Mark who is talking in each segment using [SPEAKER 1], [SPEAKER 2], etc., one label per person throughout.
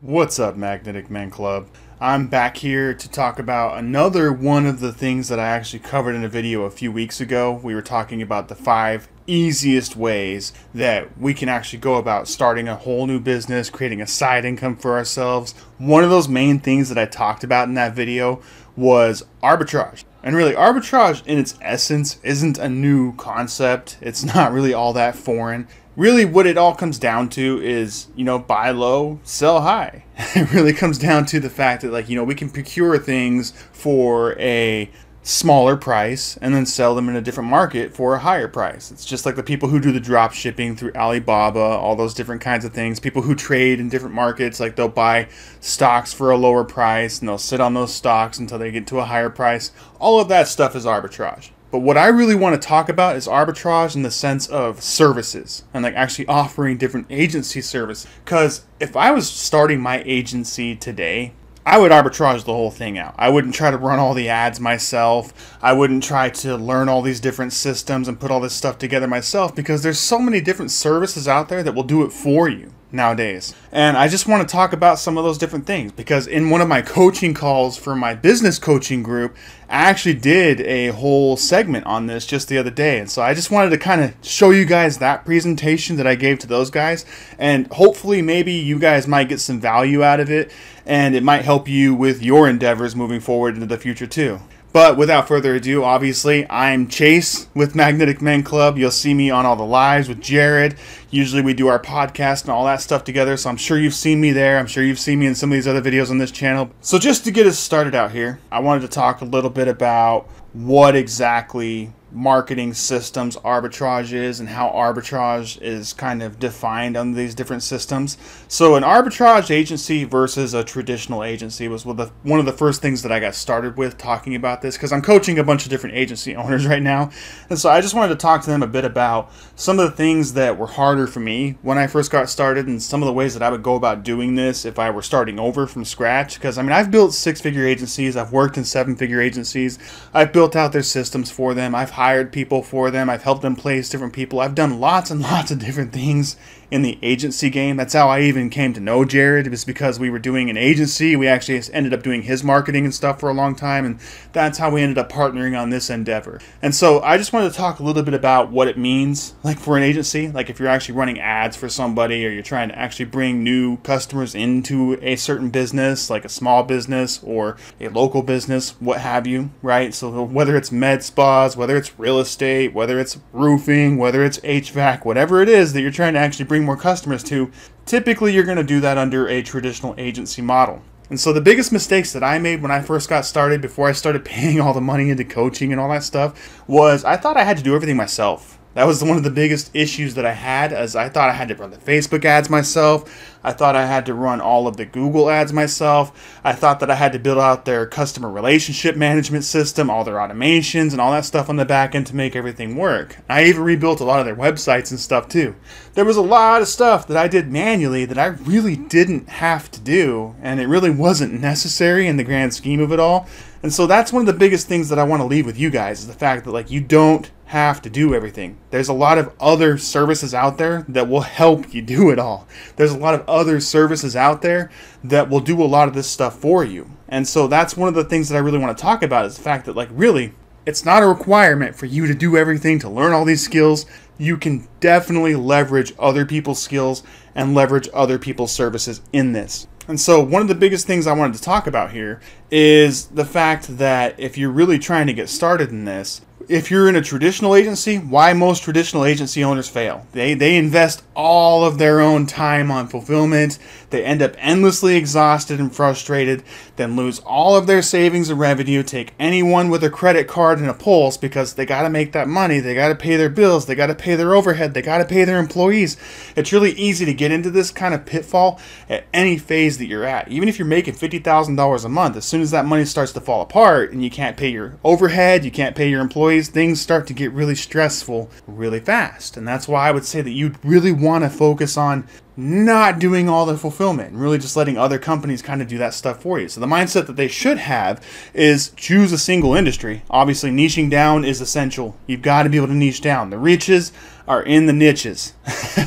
[SPEAKER 1] What's up, Magnetic Men Club? I'm back here to talk about another one of the things that I actually covered in a video a few weeks ago. We were talking about the 5 easiest ways that we can actually go about starting a whole new business, creating a side income for ourselves. One of those main things that I talked about in that video was arbitrage. And really, arbitrage in its essence isn't a new concept. It's not really all that foreign. Really, what it all comes down to is, buy low, sell high. It really comes down to the fact that, we can procure things for a smaller price and then sell them in a different market for a higher price. It's just like the people who do the drop shipping through Alibaba, all those different kinds of things. People who trade in different markets, like they'll buy stocks for a lower price and they'll sit on those stocks until they get to a higher price. All of that stuff is arbitrage. But what I really want to talk about is arbitrage in the sense of services and actually offering different agency services. Because if I was starting my agency today, I would arbitrage the whole thing out. I wouldn't try to run all the ads myself. I wouldn't try to learn all these different systems and put all this stuff together myself, because there's so many different services out there that will do it for you nowadays. And I just want to talk about some of those different things, because in one of my coaching calls for my business coaching group, I actually did a whole segment on this just the other day. And so I just wanted to kind of show you guys that presentation that I gave to those guys, and hopefully maybe you guys might get some value out of it, and it might help you with your endeavors moving forward into the future too. But without further ado, obviously, I'm Chase with Magnetic Men Club. You'll see me on all the lives with Jared. Usually we do our podcast and all that stuff together, so I'm sure you've seen me there. I'm sure you've seen me in some of these other videos on this channel. So just to get us started out here, I wanted to talk a little bit about what exactly marketing systems arbitrage is and how arbitrage is kind of defined under these different systems. So an arbitrage agency versus a traditional agency was one of the first things that I got started with talking about this, because I'm coaching a bunch of different agency owners right now. And so I just wanted to talk to them a bit about some of the things that were harder for me when I first got started, and some of the ways that I would go about doing this if I were starting over from scratch. Because I've built 6-figure agencies, I've worked in 7-figure agencies, I've built out their systems for them, I've hired people for them, I've helped them place different people, I've done lots and lots of different things in the agency game. That's how I even came to know Jared. It was because we were doing an agency. We actually ended up doing his marketing and stuff for a long time, and that's how we ended up partnering on this endeavor. And so I just wanted to talk a little bit about what it means for an agency, if you're actually running ads for somebody, or you're trying to actually bring new customers into a certain business, like a small business or a local business, what have you, right? So whether it's med spas, whether it's real estate, whether it's roofing, whether it's HVAC, whatever it is that you're trying to actually bring more customers to, typically you're going to do that under a traditional agency model. And so the biggest mistakes that I made when I first got started, before I started paying all the money into coaching and all that stuff, was I thought I had to do everything myself. That was one of the biggest issues that I had, as I thought I had to run the Facebook ads myself. I thought I had to run all of the Google ads myself. I thought that I had to build out their customer relationship management system, all their automations and all that stuff on the back end to make everything work. I even rebuilt a lot of their websites and stuff too. There was a lot of stuff that I did manually that I really didn't have to do, and it really wasn't necessary in the grand scheme of it all. And so that's one of the biggest things that I want to leave with you guys, is the fact that you don't have to do everything. There's a lot of other services out there that will help you do it all. There's a lot of other services out there that will do a lot of this stuff for you. And so that's one of the things that I really want to talk about, is the fact that really, it's not a requirement for you to do everything, to learn all these skills. You can definitely leverage other people's skills and leverage other people's services in this. And so one of the biggest things I wanted to talk about here is the fact that if you're really trying to get started in this, if you're in a traditional agency, why most traditional agency owners fail. They invest all of their own time on fulfillment. They end up endlessly exhausted and frustrated, then lose all of their savings and revenue, take anyone with a credit card and a pulse, because they got to make that money. They got to pay their bills. They got to pay their overhead. They got to pay their employees. It's really easy to get into this kind of pitfall at any phase that you're at. Even if you're making $50,000 a month, as soon as that money starts to fall apart and you can't pay your overhead, you can't pay your employees, things start to get really stressful really fast. And that's why I would say that you really want to focus on not doing all the fulfillment and really just letting other companies kind of do that stuff for you. So the mindset that they should have is choose a single industry. Obviously, niching down is essential. You've got to be able to niche down. The riches are in the niches.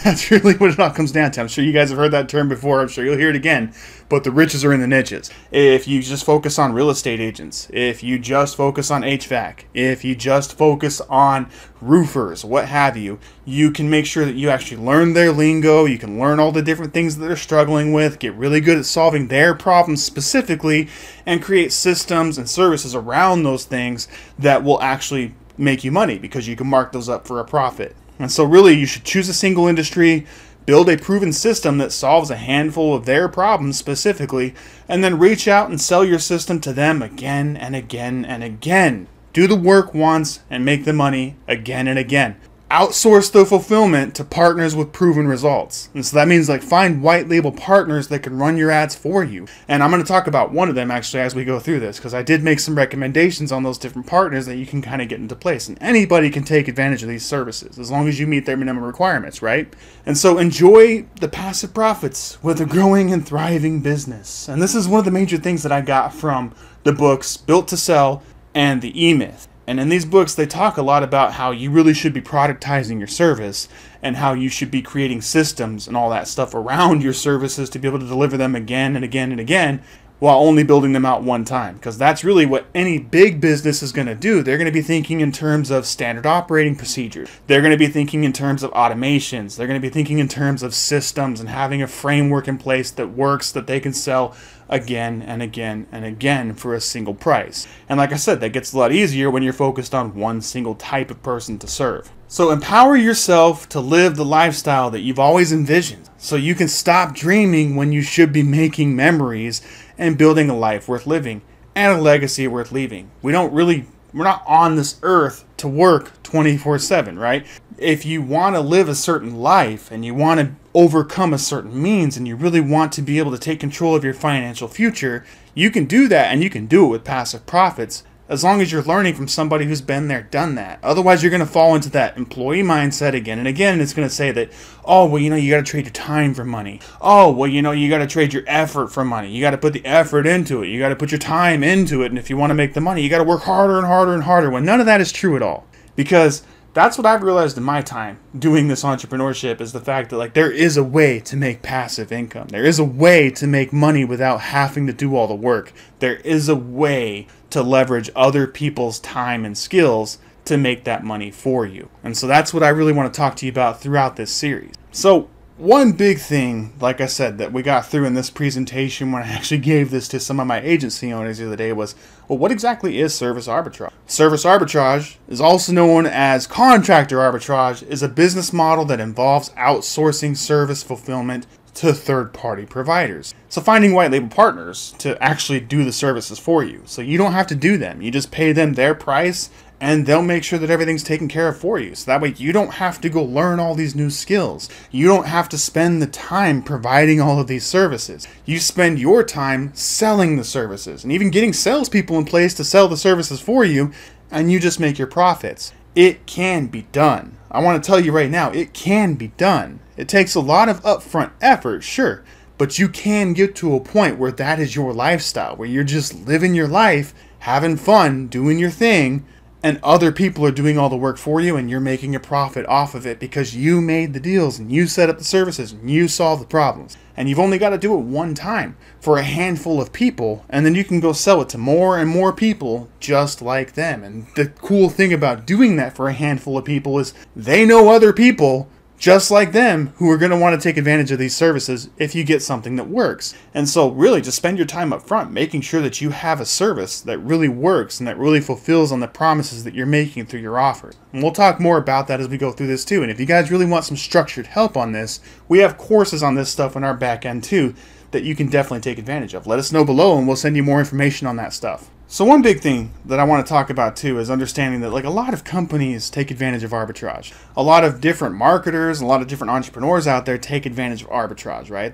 [SPEAKER 1] That's really what it all comes down to. I'm sure you guys have heard that term before. I'm sure you'll hear it again. But the riches are in the niches. If you just focus on real estate agents, if you just focus on HVAC, if you just focus on roofers, what have you, you can make sure that you actually learn their lingo. You can learn all the different things that they're struggling with, get really good at solving their problems specifically, and create systems and services around those things that will actually make you money because you can mark those up for a profit. And so really you should choose a single industry, build a proven system that solves a handful of their problems specifically, and then reach out and sell your system to them again and again and again. Do the work once and make the money again and again. Outsource the fulfillment to partners with proven results. And so that means like find white label partners that can run your ads for you. And I'm going to talk about one of them actually as we go through this, because I did make some recommendations on those different partners that you can kind of get into place. And anybody can take advantage of these services as long as you meet their minimum requirements, right? And so enjoy the passive profits with a growing and thriving business. And this is one of the major things that I got from the books Built to Sell and the E-Myth. And in these books, they talk a lot about how you really should be productizing your service and how you should be creating systems and all that stuff around your services to be able to deliver them again and again and again while only building them out one time. Because that's really what any big business is going to do. They're going to be thinking in terms of standard operating procedures. They're going to be thinking in terms of automations. They're going to be thinking in terms of systems and having a framework in place that works that they can sell again and again and again for a single price. And like I said, that gets a lot easier when you're focused on one single type of person to serve. So empower yourself to live the lifestyle that you've always envisioned so you can stop dreaming when you should be making memories and building a life worth living and a legacy worth leaving. We're not on this earth to work 24/7, right? If you want to live a certain life and you want to overcome a certain means and you really want to be able to take control of your financial future, you can do that, and you can do it with passive profits as long as you're learning from somebody who's been there, done that. Otherwise, you're going to fall into that employee mindset again and again, and it's going to say that, oh, well, you got to trade your time for money. Oh, well, you got to trade your effort for money. You got to put the effort into it. You got to put your time into it, and if you want to make the money, you got to work harder and harder and harder, when none of that is true at all. Because that's what I've realized in my time doing this entrepreneurship, is the fact that like there is a way to make passive income. There is a way to make money without having to do all the work. There is a way to leverage other people's time and skills to make that money for you. And so that's what I really want to talk to you about throughout this series. So one big thing, like I said, that we got through in this presentation when I actually gave this to some of my agency owners the other day was, well, what exactly is service arbitrage? Service arbitrage is also known as contractor arbitrage, is a business model that involves outsourcing service fulfillment to third-party providers. So finding white label partners to actually do the services for you. So you don't have to do them. You just pay them their price and they'll make sure that everything's taken care of for you. So that way you don't have to go learn all these new skills. You don't have to spend the time providing all of these services. You spend your time selling the services and even getting salespeople in place to sell the services for you, and you just make your profits. It can be done. I want to tell you right now, it can be done. It takes a lot of upfront effort, sure, but you can get to a point where that is your lifestyle, where you're just living your life, having fun, doing your thing, and other people are doing all the work for you, and you're making a profit off of it because you made the deals and you set up the services and you solved the problems. And you've only got to do it one time for a handful of people, and then you can go sell it to more and more people just like them. And the cool thing about doing that for a handful of people is they know other people just like them who are going to want to take advantage of these services if you get something that works. And so really just spend your time up front making sure that you have a service that really works and that really fulfills on the promises that you're making through your offer. And we'll talk more about that as we go through this too. And if you guys really want some structured help on this, we have courses on this stuff on our back end too that you can definitely take advantage of. Let us know below and we'll send you more information on that stuff. So one big thing that I want to talk about too is understanding that like a lot of companies take advantage of arbitrage. A lot of different marketers, a lot of different entrepreneurs out there take advantage of arbitrage, right?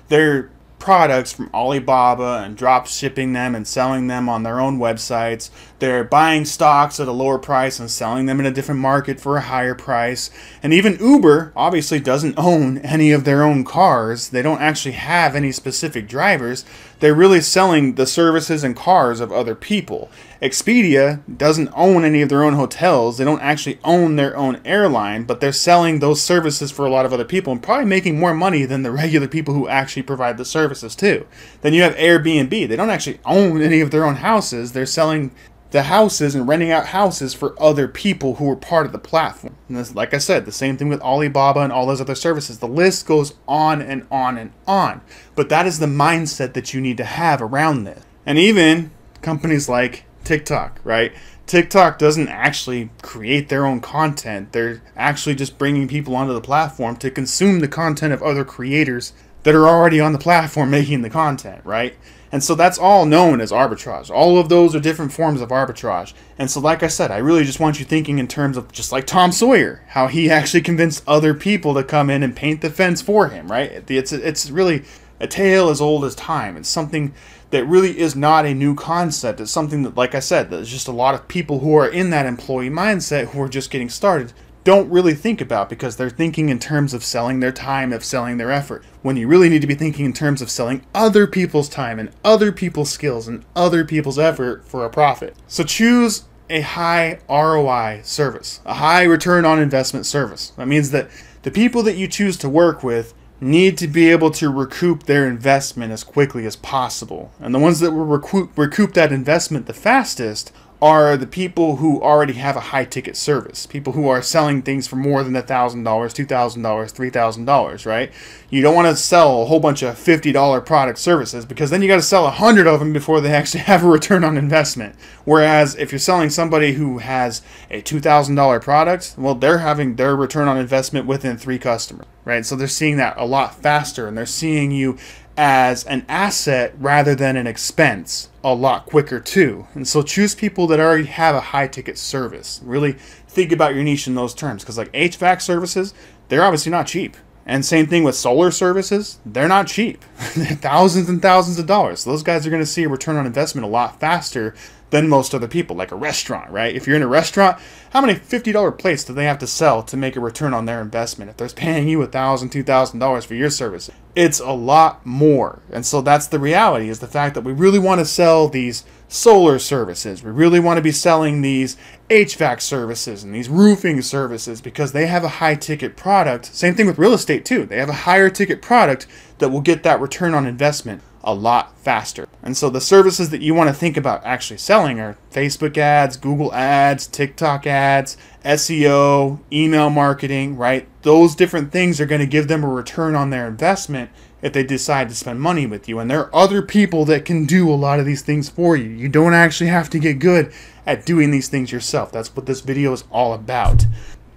[SPEAKER 1] They're products from Alibaba and drop shipping them and selling them on their own websites. They're buying stocks at a lower price and selling them in a different market for a higher price. And even Uber obviously doesn't own any of their own cars. They don't actually have any specific drivers. They're really selling the services and cars of other people. Expedia doesn't own any of their own hotels. They don't actually own their own airline, but they're selling those services for a lot of other people and probably making more money than the regular people who actually provide the services too. Then you have Airbnb. They don't actually own any of their own houses. They're selling the houses and renting out houses for other people who are part of the platform. And this, like I said, the same thing with Alibaba and all those other services. The list goes on and on and on. But that is the mindset that you need to have around this. And even companies like TikTok, right? TikTok doesn't actually create their own content. They're actually just bringing people onto the platform to consume the content of other creators that are already on the platform making the content, right? And so that's all known as arbitrage. All of those are different forms of arbitrage. And so like I said, I really just want you thinking in terms of just like Tom Sawyer, how he actually convinced other people to come in and paint the fence for him, right? It's really a tale as old as time. It's something that really is not a new concept. It's something that, like I said, there's just a lot of people who are in that employee mindset who are just getting started don't really think about, because they're thinking in terms of selling their time, of selling their effort, when you really need to be thinking in terms of selling other people's time and other people's skills and other people's effort for a profit. So choose a high ROI service, a high return on investment service. That means that the people that you choose to work with need to be able to recoup their investment as quickly as possible. And the ones that will recoup that investment the fastest are the people who already have a high ticket service, people who are selling things for more than $1,000, $2,000, $3,000, right? You don't want to sell a whole bunch of $50 product services, because then you got to sell 100 of them before they actually have a return on investment. Whereas if you're selling somebody who has a $2,000 product, well, they're having their return on investment within 3 customers, right? So they're seeing that a lot faster, and they're seeing you as an asset rather than an expense a lot quicker too. And so choose people that already have a high ticket service. Really think about your niche in those terms, because like HVAC services, they're obviously not cheap. And same thing with solar services, they're not cheap. They're thousands and thousands of dollars. So those guys are going to see a return on investment a lot faster than most other people, like a restaurant, right? If you're in a restaurant, how many $50 plates do they have to sell to make a return on their investment? If they're paying you $1,000, $2,000 for your service, it's a lot more. And so that's the reality, is the fact that we really want to sell these solar services. We really want to be selling these HVAC services and these roofing services, because they have a high ticket product. Same thing with real estate too. They have a higher ticket product that will get that return on investment a lot faster. And so the services that you want to think about actually selling are Facebook ads, Google ads, TikTok ads, SEO, email marketing, right? Those different things are going to give them a return on their investment if they decide to spend money with you. And there are other people that can do a lot of these things for you. You don't actually have to get good at doing these things yourself. That's what this video is all about.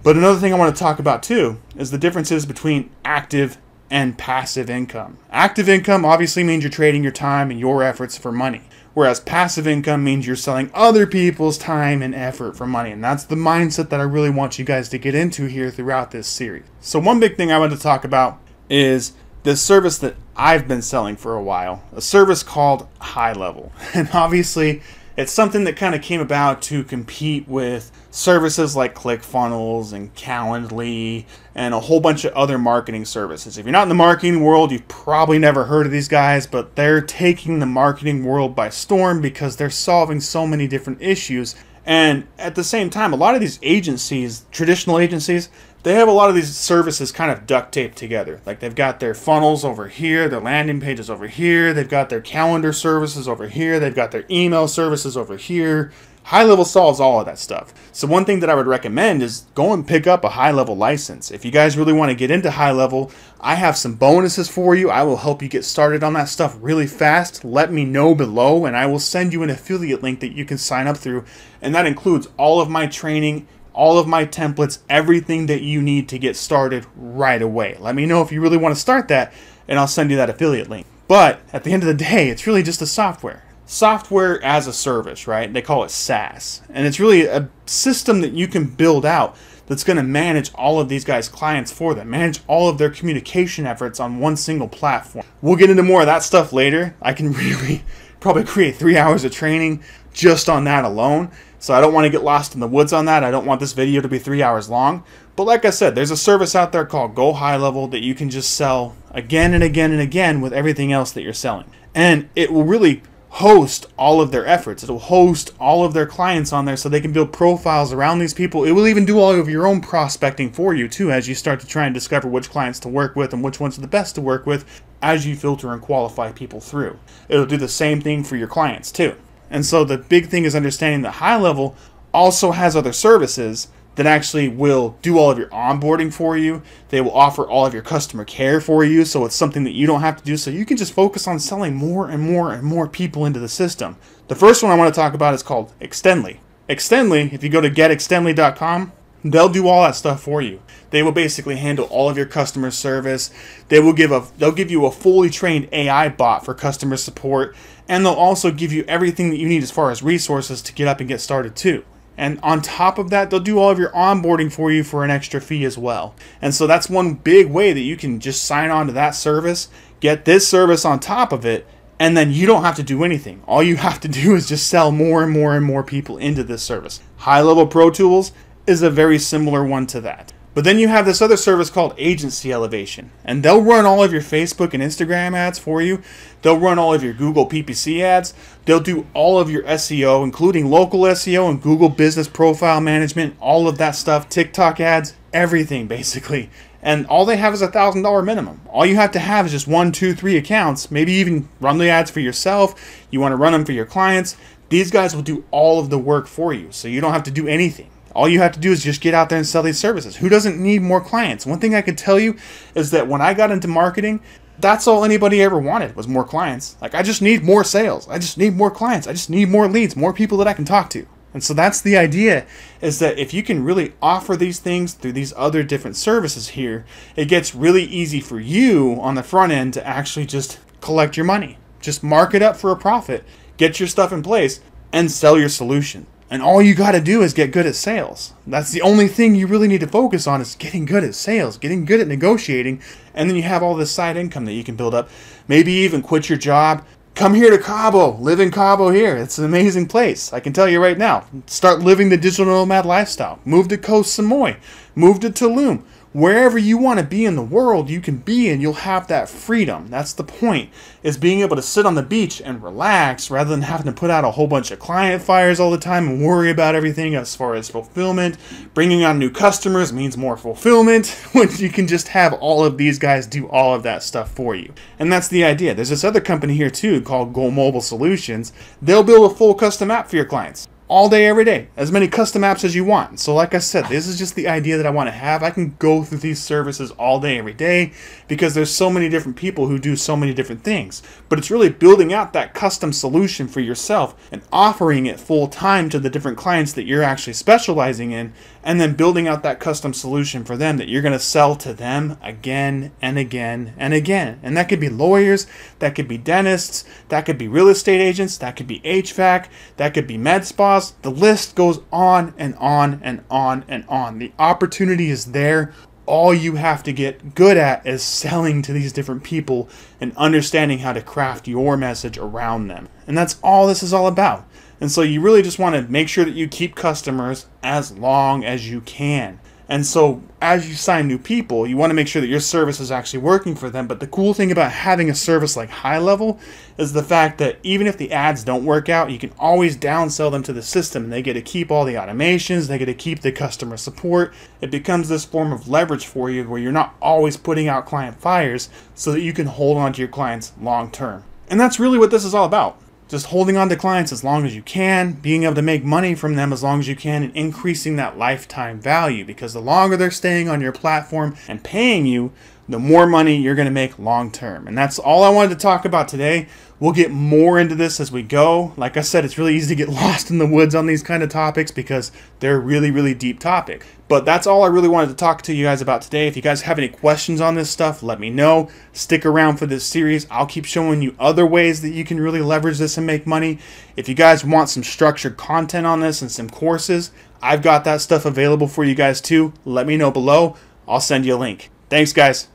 [SPEAKER 1] But another thing I want to talk about too is the differences between active and passive income. Active income obviously means you're trading your time and your efforts for money, whereas passive income means you're selling other people's time and effort for money. And that's the mindset that I really want you guys to get into here throughout this series. So one big thing I want to talk about is this service that I've been selling for a while, a service called High Level. And obviously it's something that kind of came about to compete with services like ClickFunnels and Calendly and a whole bunch of other marketing services. If you're not in the marketing world, you've probably never heard of these guys, but they're taking the marketing world by storm because they're solving so many different issues. And at the same time, a lot of these agencies, traditional agencies, they have a lot of these services kind of duct taped together. Like they've got their funnels over here, their landing pages over here, they've got their calendar services over here, they've got their email services over here. High Level solves all of that stuff. So one thing that I would recommend is go and pick up a High Level license. If you guys really want to get into High Level, I have some bonuses for you. I will help you get started on that stuff really fast. Let me know below and I will send you an affiliate link that you can sign up through. And that includes all of my training, all of my templates, everything that you need to get started right away. Let me know if you really want to start that and I'll send you that affiliate link. But at the end of the day, it's really just a software. Software as a service, right? They call it SaaS. And it's really a system that you can build out that's going to manage all of these guys' clients for them, manage all of their communication efforts on one single platform. We'll get into more of that stuff later. I can really probably create 3 hours of training just on that alone. So I don't want to get lost in the woods on that. I don't want this video to be 3 hours long. But like I said, there's a service out there called Go High Level that you can just sell again and again and again with everything else that you're selling. And it will really host all of their efforts. It'll host all of their clients on there so they can build profiles around these people. It will even do all of your own prospecting for you too, as you start to try and discover which clients to work with and which ones are the best to work with as you filter and qualify people through. It'll do the same thing for your clients too. And so the big thing is understanding that High Level also has other services that actually will do all of your onboarding for you. They will offer all of your customer care for you, so it's something that you don't have to do, so you can just focus on selling more and more and more people into the system. The first one I want to talk about is called Extendly. Extendly, if you go to getextendly.com, they'll do all that stuff for you. They will basically handle all of your customer service. They'll give you a fully trained AI bot for customer support, and they'll also give you everything that you need as far as resources to get up and get started too. And on top of that, they'll do all of your onboarding for you for an extra fee as well. And so that's one big way that you can just sign on to that service, get this service on top of it, and then you don't have to do anything. All you have to do is just sell more and more and more people into this service. High Level Pro Tools is a very similar one to that. But then you have this other service called Agency Elevation, and they'll run all of your Facebook and Instagram ads for you. They'll run all of your Google PPC ads. They'll do all of your SEO, including local SEO and Google Business Profile Management, all of that stuff, TikTok ads, everything basically. And all they have is $1,000 minimum. All you have to have is just 1, 2, 3 accounts, maybe even run the ads for yourself. You want to run them for your clients. These guys will do all of the work for you, so you don't have to do anything. All you have to do is just get out there and sell these services. Who doesn't need more clients? One thing I can tell you is that when I got into marketing, that's all anybody ever wanted was more clients. Like, I just need more sales. I just need more clients. I just need more leads, more people that I can talk to. And so that's the idea, is that if you can really offer these things through these other different services here, it gets really easy for you on the front end to actually just collect your money. Just mark it up for a profit, get your stuff in place, and sell your solution. And all you got to do is get good at sales. That's the only thing you really need to focus on, is getting good at sales, getting good at negotiating, and then you have all this side income that you can build up. Maybe even quit your job. Come here to Cabo. Live in Cabo here. It's an amazing place. I can tell you right now. Start living the digital nomad lifestyle. Move to Koh Samui. Move to Tulum. Wherever you want to be in the world, you can be, and you'll have that freedom. That's the point, is being able to sit on the beach and relax rather than having to put out a whole bunch of client fires all the time and worry about everything as far as fulfillment. Bringing on new customers means more fulfillment when you can just have all of these guys do all of that stuff for you. And that's the idea. There's this other company here too called Go Mobile Solutions. They'll build a full custom app for your clients. All day, every day. As many custom apps as you want. So like I said, this is just the idea that I want to have. I can go through these services all day, every day, because there's so many different people who do so many different things. But it's really building out that custom solution for yourself and offering it full time to the different clients that you're actually specializing in, and then building out that custom solution for them that you're going to sell to them again and again and again. And that could be lawyers, that could be dentists, that could be real estate agents, that could be HVAC, that could be med spas. The list goes on and on and on and on. The opportunity is there. All you have to get good at is selling to these different people and understanding how to craft your message around them. And that's all this is all about. And so you really just want to make sure that you keep customers as long as you can. And so as you sign new people, you want to make sure that your service is actually working for them. But the cool thing about having a service like High Level is the fact that even if the ads don't work out, you can always downsell them to the system. And they get to keep all the automations. They get to keep the customer support. It becomes this form of leverage for you where you're not always putting out client fires, so that you can hold on to your clients long term. And that's really what this is all about. Just holding on to clients as long as you can, being able to make money from them as long as you can, and increasing that lifetime value, because the longer they're staying on your platform and paying you, the more money you're going to make long term. And that's all I wanted to talk about today. We'll get more into this as we go. Like I said, it's really easy to get lost in the woods on these kind of topics because they're really, really deep topic. But that's all I really wanted to talk to you guys about today. If you guys have any questions on this stuff, let me know. Stick around for this series. I'll keep showing you other ways that you can really leverage this and make money. If you guys want some structured content on this and some courses, I've got that stuff available for you guys too. Let me know below. I'll send you a link. Thanks, guys.